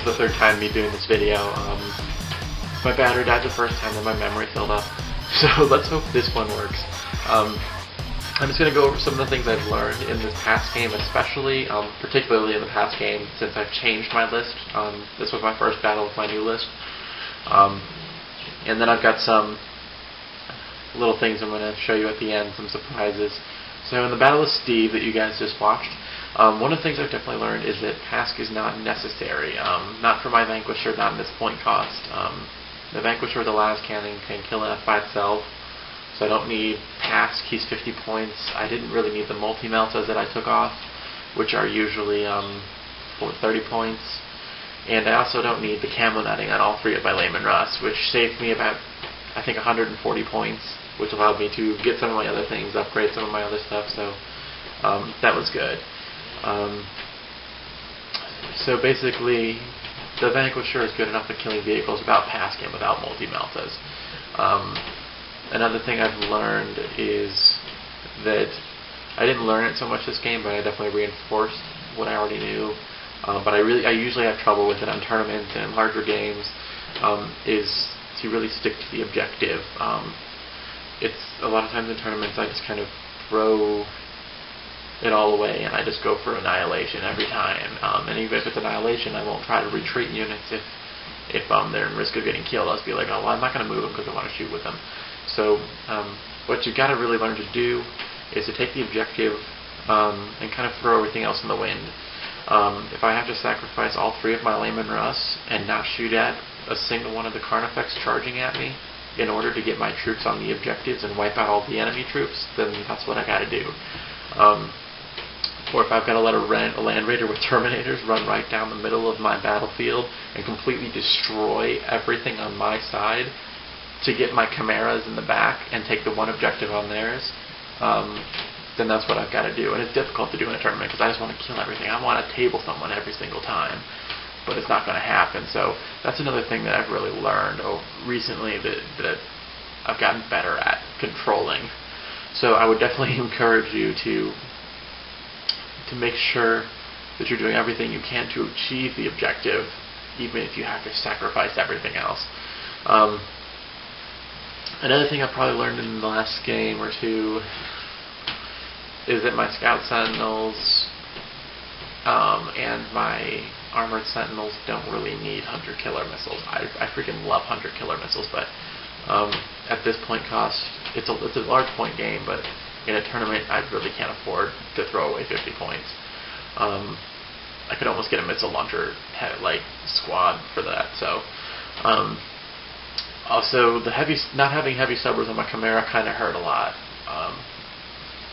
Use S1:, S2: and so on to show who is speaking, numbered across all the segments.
S1: is the third time me doing this video. My battery died the first time, then my memory filled up. So let's hope this one works. I'm just going to go over some of the things I've learned in this past game, especially, particularly in the past game, since I've changed my list. This was my first battle with my new list. And then I've got some little things I'm going to show you at the end, some surprises. So in the Battle of Steve that you guys just watched, one of the things I've definitely learned is that Pask is not necessary. Not for my Vanquisher, not in this point cost. The Vanquisher with the Las Cannon can kill enough by itself, so I don't need Pask. He's 50 points. I didn't really need the multi-meltas that I took off, which are usually 30 points. And I also don't need the camo netting on all three of my Leman Russ, which saved me about, I think, 140 points, which allowed me to get some of my other things, upgrade some of my other stuff, so that was good. So basically, the Vanquisher is good enough at killing vehicles without Pask and without multi-meltas. Another thing I've learned is that I didn't learn it so much this game, but I definitely reinforced what I already knew. But I usually have trouble with it on tournaments and larger games, is to really stick to the objective. It's a lot of times in tournaments I just kind of throw it all away and I just go for annihilation every time. And even if it's annihilation, I won't try to retreat units if they're in risk of getting killed. I'll just be like, oh, well, I'm not going to move them because I want to shoot with them. So what you've got to really learn to do is to take the objective and kind of throw everything else in the wind. If I have to sacrifice all three of my Leman Russ and not shoot at a single one of the Carnifex charging at me in order to get my troops on the objectives and wipe out all the enemy troops, then that's what I got to do. Or if I've got to let a Land Raider with Terminators run right down the middle of my battlefield and completely destroy everything on my side to get my Chimeras in the back and take the one objective on theirs, then that's what I've got to do. And it's difficult to do in a tournament because I just want to kill everything. I want to table someone every single time, but it's not going to happen. So that's another thing that I've really learned recently that I've gotten better at controlling. So I would definitely encourage you to make sure that you're doing everything you can to achieve the objective, even if you have to sacrifice everything else. Another thing I probably learned in the last game or two is that my Scout Sentinels and my Armored Sentinels don't really need Hunter Killer Missiles. I freaking love Hunter Killer Missiles, but at this point cost, it's a large point game, but in a tournament I really can't afford to throw away 50 points. I could almost get a missile launcher squad for that. So also not having heavy subbers on my Chimera kind of hurt a lot.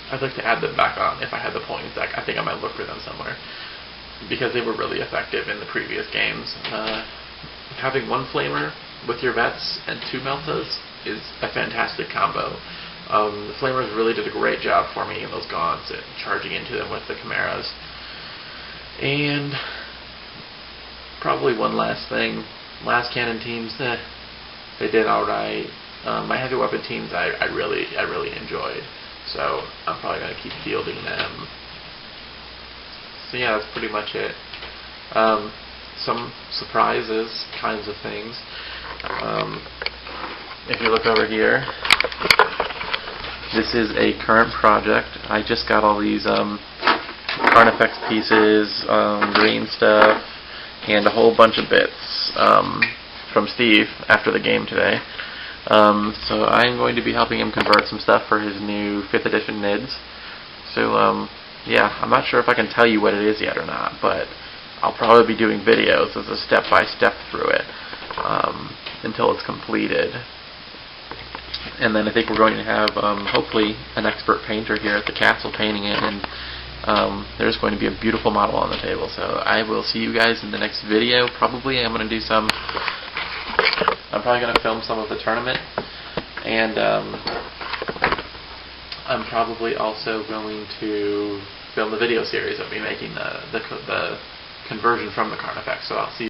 S1: I'd like to add them back on if I had the points. I think I might look for them somewhere because they were really effective in the previous games. Having one Flamer with your Vets and two Meltas is a fantastic combo. The Flamers really did a great job for me in those gaunts and charging into them with the Chimeras. And probably one last thing, Las Cannon teams, they did alright. My heavy weapon teams I really enjoyed, so I'm probably going to keep fielding them. So yeah, that's pretty much it. Some surprises kinds of things. If you look over here, this is a current project. I just got all these Carnifex pieces, green stuff, and a whole bunch of bits from Steve after the game today. So I'm going to be helping him convert some stuff for his new 5th edition NIDS. So yeah, I'm not sure if I can tell you what it is yet or not, but I'll probably be doing videos as a step-by-step through it until it's completed. And then I think we're going to have, hopefully, an expert painter here at the castle painting it, and there's going to be a beautiful model on the table. So I will see you guys in the next video. Probably I'm going to do I'm probably going to film some of the tournament, and I'm probably also going to film the video series of me making the conversion from the Carnifex. So I'll see you.